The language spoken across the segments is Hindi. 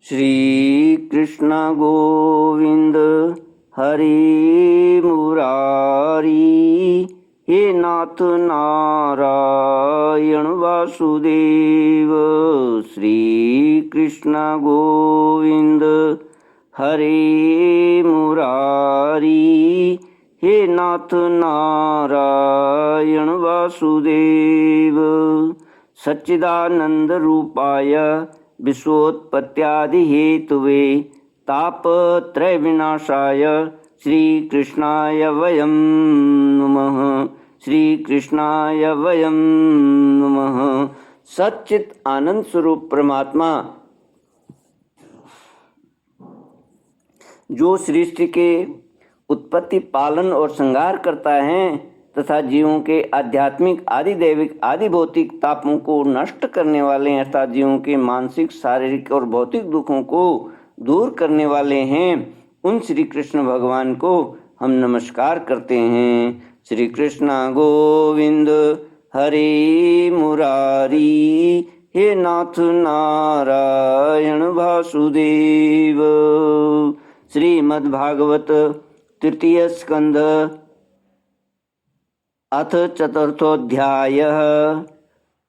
श्री कृष्ण गोविंद हरि मुरारी। हे नाथ नारायण वासुदेव। श्री कृष्ण गोविंद हरि मुरारी। हे नाथ नारायण वासुदेव। सच्चिदानंद रूपाय विश्वोत्पत्त्यादि हेतुवे तापत्रय विनाशाय श्री कृष्णाय वयं नमः। श्री कृष्णाय वयं नमः। सच्चित आनंद स्वरूप परमात्मा जो सृष्टि के उत्पत्ति, पालन और संहार करता है तथा जीवों के आध्यात्मिक, आदि दैविक, आदि भौतिक तापों को नष्ट करने वाले हैं अर्थात जीवों के मानसिक, शारीरिक और भौतिक दुखों को दूर करने वाले हैं, उन श्री कृष्ण भगवान को हम नमस्कार करते हैं। श्री कृष्ण गोविंद हरि मुरारी। हे नाथ नारायण वासुदेव। श्रीमद्भागवत तृतीय स्कंध अथ चतुर्थोऽध्यायः।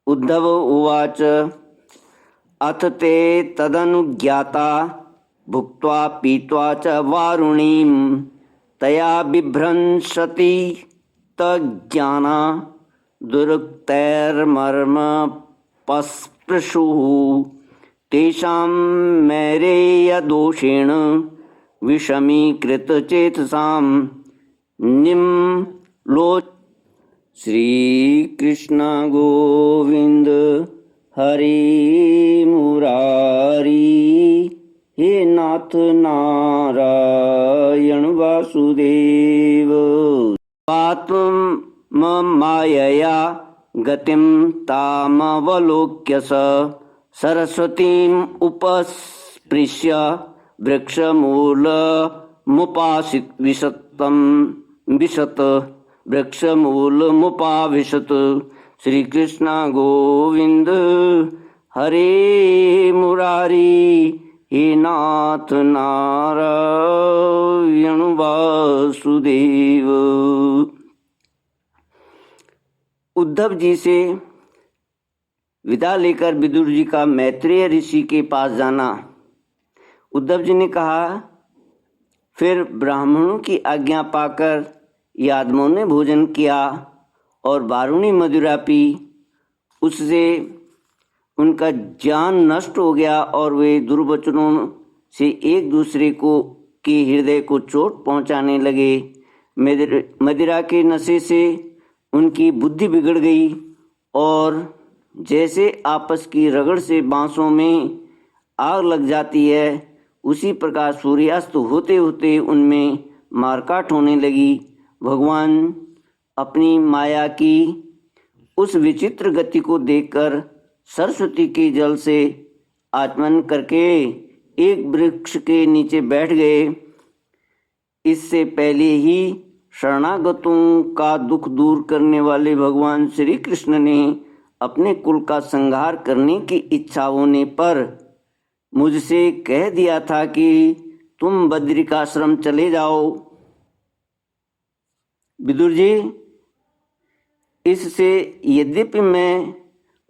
उद्धव उवाच अथ ते तदनुज्ञाता भुक्त्वा पीत्वा च वारुणीं तया बिभ्रंशति तज्ज्ञाना दुरुक्तैर्मर्मपस्पृशुः तेषां मैरेयदोषेण विषमीकृतचेतसां निम्लोच। श्री कृष्ण गोविंद हरि मुरारी। हे नाथ नारायण वासुदेव। आत्ममायया गतिं तामवलोक्य स सरस्वतीम् उपस्पृश्य वृक्षमूलमुपासित विशत वृक्षमूलमुपाविशत। श्री कृष्ण गोविंद हरे मुरारी। हे नाथ नारायण वासुदेव। उद्धव जी से विदा लेकर विदुर जी का मैत्रेय ऋषि के पास जाना। उद्धव जी ने कहा, फिर ब्राह्मणों की आज्ञा पाकर यादवों ने भोजन किया और वारुणी मदिरा पी। उससे उनका ज्ञान नष्ट हो गया और वे दुर्वचनों से एक दूसरे को के हृदय को चोट पहुंचाने लगे। मदिरा के नशे से उनकी बुद्धि बिगड़ गई और जैसे आपस की रगड़ से बांसों में आग लग जाती है, उसी प्रकार सूर्यास्त होते होते उनमें मारकाट होने लगी। भगवान अपनी माया की उस विचित्र गति को देखकर सरस्वती के जल से आचमन करके एक वृक्ष के नीचे बैठ गए। इससे पहले ही शरणागतों का दुख दूर करने वाले भगवान श्री कृष्ण ने अपने कुल का संहार करने की इच्छा होने पर मुझसे कह दिया था कि तुम बद्रिकाश्रम चले जाओ। विदुर जी, इससे यद्यपि मैं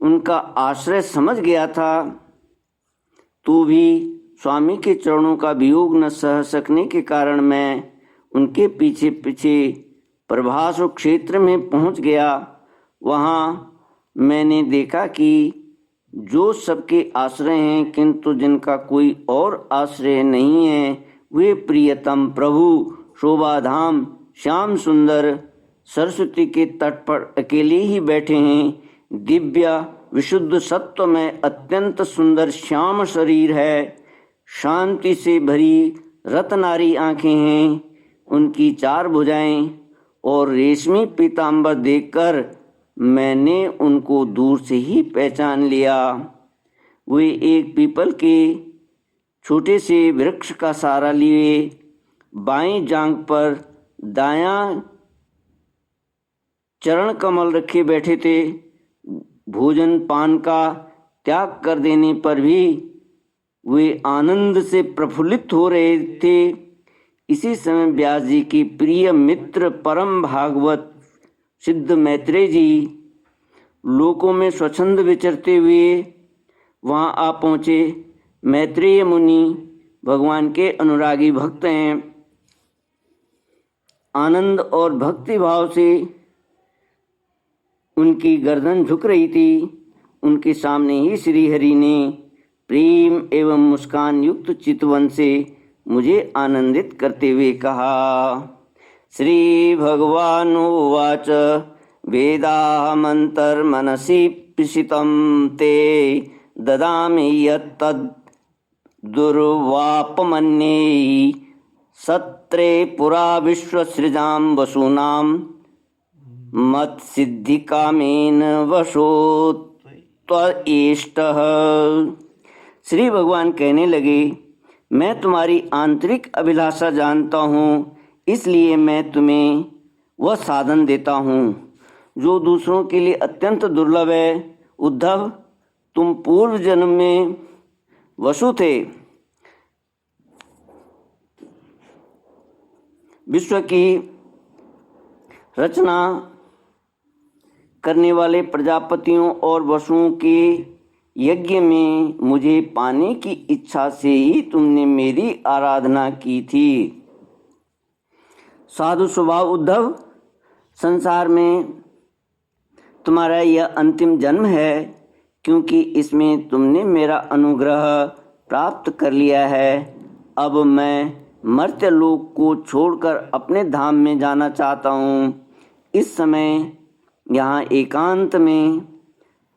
उनका आश्रय समझ गया था, तो भी स्वामी के चरणों का वियोग न सह सकने के कारण मैं उनके पीछे पीछे प्रभास क्षेत्र में पहुंच गया। वहाँ मैंने देखा कि जो सबके आश्रय हैं किंतु जिनका कोई और आश्रय नहीं है, वे प्रियतम प्रभु शोभाधाम श्याम सुंदर सरस्वती के तट पर अकेले ही बैठे हैं। दिव्य विशुद्ध सत्व में अत्यंत सुंदर श्याम शरीर है। शांति से भरी रत्नारी आंखें हैं। उनकी चार भुजाएं और रेशमी पीतांबर देखकर मैंने उनको दूर से ही पहचान लिया। वे एक पीपल के छोटे से वृक्ष का सहारा लिए बाएं जांघ पर दायां चरण कमल रखे बैठे थे। भोजन पान का त्याग कर देने पर भी वे आनंद से प्रफुल्लित हो रहे थे। इसी समय व्यास जी की प्रिय मित्र परम भागवत सिद्ध मैत्रेय जी लोकों में स्वच्छंद विचरते हुए वहाँ आ पहुँचे। मैत्रेय मुनि भगवान के अनुरागी भक्त हैं। आनंद और भक्ति भाव से उनकी गर्दन झुक रही थी। उनके सामने ही श्री हरि ने प्रेम एवं मुस्कान युक्त चितवन से मुझे आनंदित करते हुए कहा। श्री भगवानुवाच वेदाहमन्तर्मनसि पिशितं ते ददामि यत्तद् दुर्वापमन्ये सत्रे पुरा विश्वसृजां वसूनां मत्सिद्धिकामेन वशो त्वयेष्टः। श्री भगवान कहने लगे, मैं तुम्हारी आंतरिक अभिलाषा जानता हूँ, इसलिए मैं तुम्हें वह साधन देता हूँ जो दूसरों के लिए अत्यंत दुर्लभ है। उद्धव, तुम पूर्व जन्म में वसु थे। विश्व की रचना करने वाले प्रजापतियों और वसुओं के यज्ञ में मुझे पाने की इच्छा से ही तुमने मेरी आराधना की थी। साधु स्वभाव उद्धव, संसार में तुम्हारा यह अंतिम जन्म है, क्योंकि इसमें तुमने मेरा अनुग्रह प्राप्त कर लिया है। अब मैं मर्त्य लोक को छोड़कर अपने धाम में जाना चाहता हूँ। इस समय यहाँ एकांत में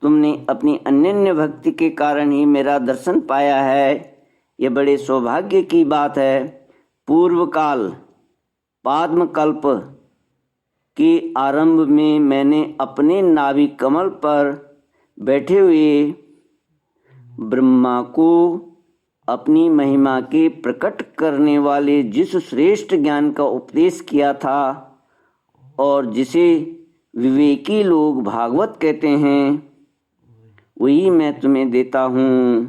तुमने अपनी अनन्य भक्ति के कारण ही मेरा दर्शन पाया है। यह बड़े सौभाग्य की बात है। पूर्व काल पाद्मकल्प के आरंभ में मैंने अपने नाभि कमल पर बैठे हुए ब्रह्मा को अपनी महिमा के प्रकट करने वाले जिस श्रेष्ठ ज्ञान का उपदेश किया था और जिसे विवेकी लोग भागवत कहते हैं, वही मैं तुम्हें देता हूँ।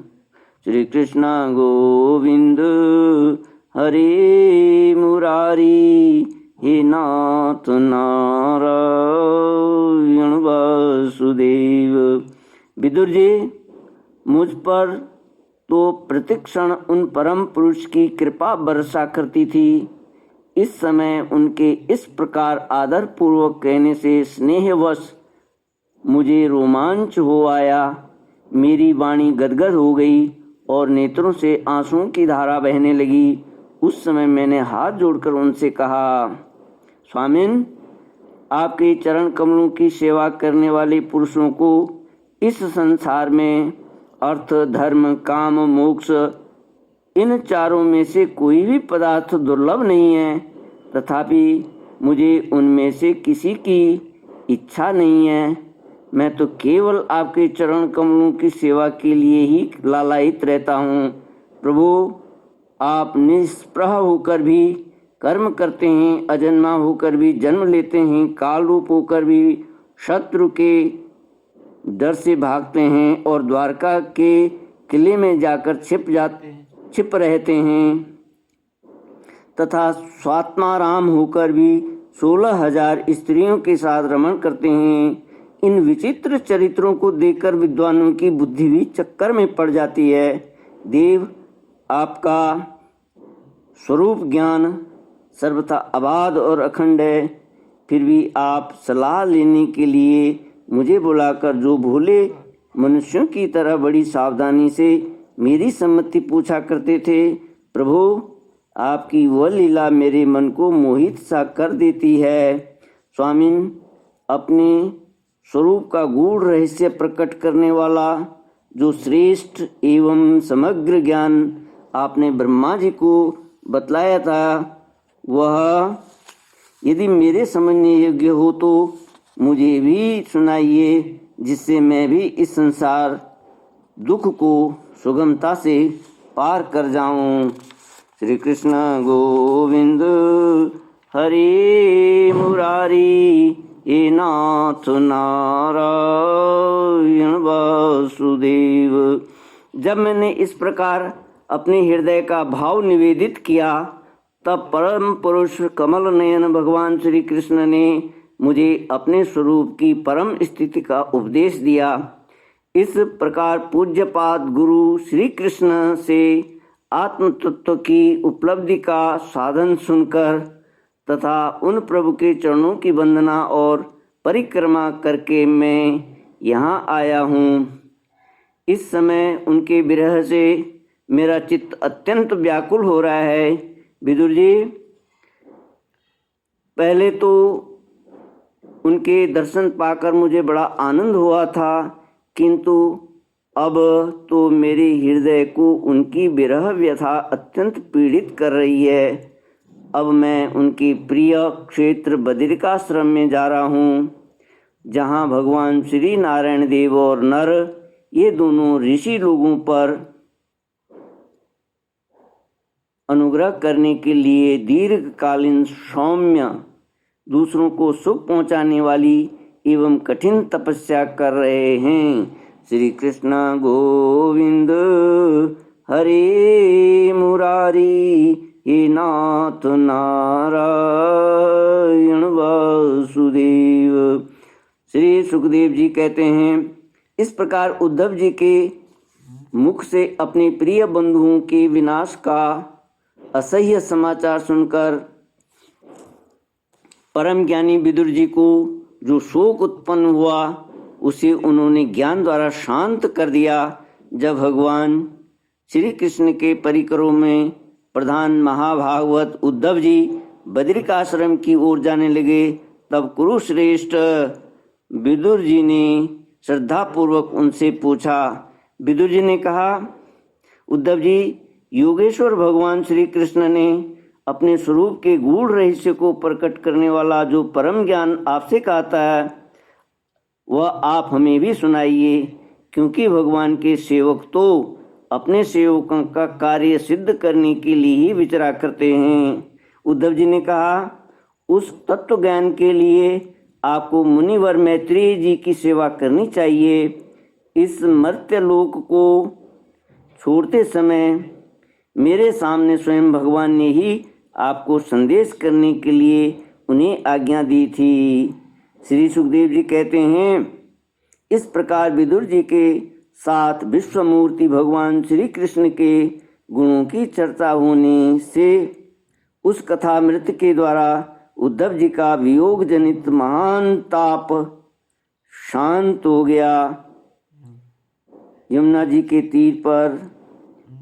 श्री कृष्ण गोविंद हरे मुरारी, हे नाथ नारायण वासुदेव। विदुर जी, मुझ पर तो प्रतिक्षण उन परम पुरुष की कृपा बरसा करती थी। इस समय उनके इस प्रकार आदर पूर्वक कहने से स्नेहवश मुझे रोमांच हो आया। मेरी वाणी गदगद हो गई और नेत्रों से आंसुओं की धारा बहने लगी। उस समय मैंने हाथ जोड़कर उनसे कहा, स्वामिन, आपके चरण कमलों की सेवा करने वाले पुरुषों को इस संसार में अर्थ, धर्म, काम, मोक्ष, इन चारों में से कोई भी पदार्थ दुर्लभ नहीं है। तथापि मुझे उनमें से किसी की इच्छा नहीं है। मैं तो केवल आपके चरण कमलों की सेवा के लिए ही लालायित रहता हूँ। प्रभु, आप निष्प्रह होकर भी कर्म करते हैं, अजन्मा होकर भी जन्म लेते हैं, काल रूप होकर भी शत्रु के डर से भागते हैं और द्वारका के किले में जाकर छिप रहते हैं तथा स्वात्माराम होकर भी 16,000 स्त्रियों के साथ रमण करते हैं। इन विचित्र चरित्रों को देखकर विद्वानों की बुद्धि भी चक्कर में पड़ जाती है। देव, आपका स्वरूप ज्ञान सर्वथा अबाध और अखंड है, फिर भी आप सलाह लेने के लिए मुझे बुलाकर जो भोले मनुष्यों की तरह बड़ी सावधानी से मेरी सम्मति पूछा करते थे, प्रभु, आपकी वह लीला मेरे मन को मोहित सा कर देती है। स्वामिन, अपने स्वरूप का गूढ़ रहस्य प्रकट करने वाला जो श्रेष्ठ एवं समग्र ज्ञान आपने ब्रह्मा जी को बतलाया था, वह यदि मेरे समझने योग्य हो तो मुझे भी सुनाइए, जिससे मैं भी इस संसार दुख को सुगमता से पार कर जाऊं। श्री कृष्ण गोविंद हरे मुरारी, हे नाथ नारायण वासुदेव। जब मैंने इस प्रकार अपने हृदय का भाव निवेदित किया, तब परम पुरुष कमल नयन भगवान श्री कृष्ण ने मुझे अपने स्वरूप की परम स्थिति का उपदेश दिया। इस प्रकार पूज्यपाद गुरु श्री कृष्ण से आत्म तत्व की उपलब्धि का साधन सुनकर तथा उन प्रभु के चरणों की वंदना और परिक्रमा करके मैं यहाँ आया हूँ। इस समय उनके विरह से मेरा चित्त अत्यंत व्याकुल हो रहा है। विदुर जी, पहले तो उनके दर्शन पाकर मुझे बड़ा आनंद हुआ था, किंतु अब तो मेरे हृदय को उनकी विरह व्यथा अत्यंत पीड़ित कर रही है। अब मैं उनके प्रिय क्षेत्र बद्रिकाश्रम में जा रहा हूँ, जहाँ भगवान श्री नारायण देव और नर ये दोनों ऋषि लोगों पर अनुग्रह करने के लिए दीर्घकालीन सौम्य, दूसरों को सुख पहुँचाने वाली एवं कठिन तपस्या कर रहे हैं। श्री कृष्ण गोविंद हरे मुरारी, हे नाथ नारायण वासुदेव। श्री सुखदेव जी कहते हैं, इस प्रकार उद्धव जी के मुख से अपने प्रिय बंधुओं के विनाश का असह्य समाचार सुनकर परम ज्ञानी विदुर जी को जो शोक उत्पन्न हुआ, उसे उन्होंने ज्ञान द्वारा शांत कर दिया। जब भगवान श्री कृष्ण के परिकरों में प्रधान महाभागवत उद्धव जी बद्रिकाश्रम की ओर जाने लगे, तब कुरुश्रेष्ठ विदुर जी ने श्रद्धापूर्वक उनसे पूछा। विदुर जी ने कहा, उद्धव जी, योगेश्वर भगवान श्री कृष्ण ने अपने स्वरूप के गूढ़ रहस्य को प्रकट करने वाला जो परम ज्ञान आपसे कहता है, वह आप हमें भी सुनाइए, क्योंकि भगवान के सेवक तो अपने सेवकों का कार्य सिद्ध करने के लिए ही विचरा करते हैं। उद्धव जी ने कहा, उस तत्व ज्ञान के लिए आपको मुनिवर मैत्रेय जी की सेवा करनी चाहिए। इस मर्त्यलोक को छोड़ते समय मेरे सामने स्वयं भगवान ने ही आपको संदेश करने के लिए उन्हें आज्ञा दी थी। श्री सुखदेव जी कहते हैं, इस प्रकार विदुर जी के साथ विश्वमूर्ति भगवान श्री कृष्ण के गुणों की चर्चा होने से उस कथामृत के द्वारा उद्धव जी का वियोग जनित महान ताप शांत हो गया। यमुना जी के तीर पर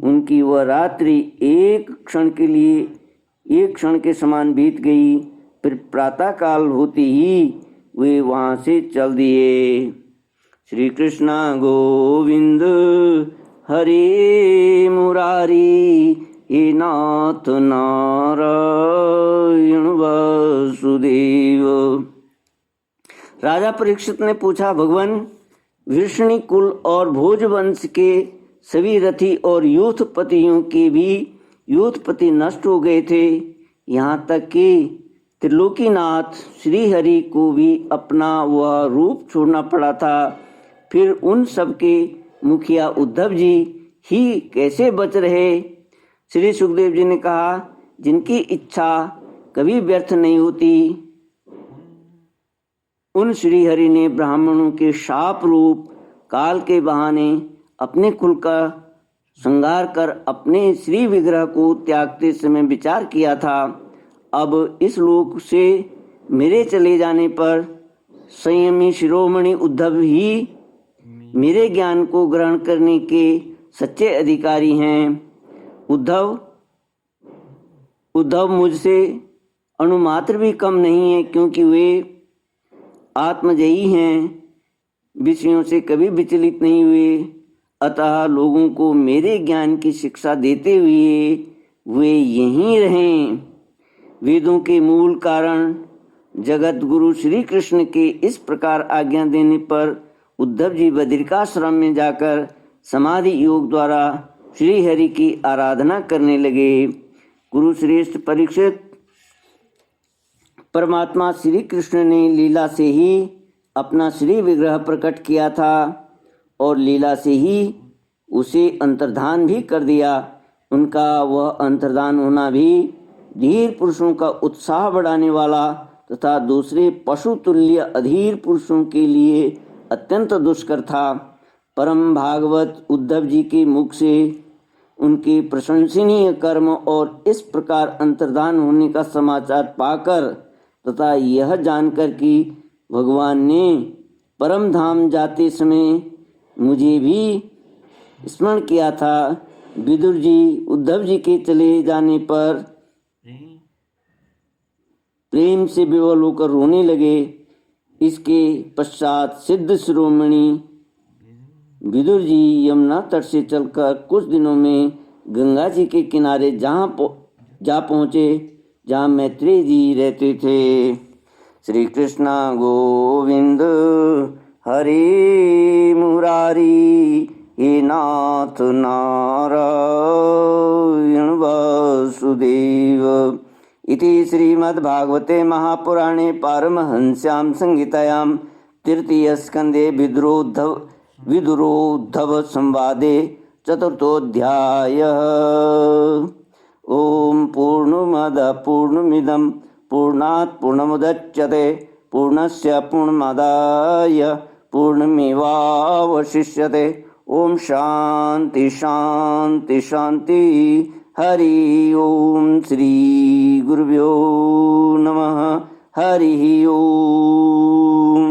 उनकी वह रात्रि एक क्षण के समान बीत गई। फिर प्रातःकाल होते ही वे वहाँ से चल दिए। श्री कृष्ण गोविंद हरे मुरारी, हे नाथ नारायण वासुदेव। राजा परीक्षित ने पूछा, भगवान, वृष्णि कुल और भोजवंश के सभी रथी और यूथपतियों के भी यूथपति नष्ट हो गए थे, यहाँ तक कि त्रिलोकीनाथ श्री हरि को भी अपना वह रूप छोड़ना पड़ा था। फिर उन सब के मुखिया उद्धव जी ही कैसे बच रहे? श्री सुखदेव जी ने कहा, जिनकी इच्छा कभी व्यर्थ नहीं होती, उन श्री हरि ने ब्राह्मणों के शाप रूप काल के बहाने अपने कुल का संहार कर अपने श्री विग्रह को त्यागते समय विचार किया था। अब इस लोक से मेरे चले जाने पर संयमी शिरोमणि उद्धव ही मेरे ज्ञान को ग्रहण करने के सच्चे अधिकारी हैं। उद्धव मुझसे अणुमात्र भी कम नहीं है, क्योंकि वे आत्मजयी हैं, विषयों से कभी विचलित नहीं हुए। अतः लोगों को मेरे ज्ञान की शिक्षा देते हुए वे यहीं रहें। वेदों के मूल कारण जगत गुरु श्री कृष्ण के इस प्रकार आज्ञा देने पर उद्धव जी बद्रिकाश्रम में जाकर समाधि योग द्वारा श्री हरि की आराधना करने लगे। गुरु श्रेष्ठ परीक्षित, परमात्मा श्री कृष्ण ने लीला से ही अपना श्री विग्रह प्रकट किया था और लीला से ही उसे अंतर्धान भी कर दिया। उनका वह अंतर्धान होना भी धीर पुरुषों का उत्साह बढ़ाने वाला तथा दूसरे पशु तुल्य अधीर पुरुषों के लिए अत्यंत दुष्कर था। परम भागवत उद्धव जी के मुख से उनके प्रशंसनीय कर्म और इस प्रकार अंतर्धान होने का समाचार पाकर तथा यह जानकर कि भगवान ने परम धाम जाते समय मुझे भी स्मरण किया था, विदुर जी उद्धव जी के चले जाने पर प्रेम से विवल होकर रोने लगे। इसके पश्चात सिद्ध शिरोमणि विदुर जी यमुना तट से चलकर कुछ दिनों में गंगा जी के किनारे जा पहुँचे जहाँ मैत्रेय जी रहते थे। श्री कृष्ण गोविंद हरे मुरारी हे नाथ नारायण वासुदेव। इति श्रीमद्भागवते महापुराणे पारमहंस्यां संहितायां तृतीयस्कन्धे विदुरोद्धव संवादे चतुर्थोऽध्यायः। ओम पूर्णमदः पूर्णमिदं पूर्णात् पूर्णमुदच्यते पूर्णस्य पूर्णमादाय पूर्णमेवावशिष्यते। ओम शांति शांति शांति। हरि ओम श्री गुरुभ्यो नमः। हरि ओम।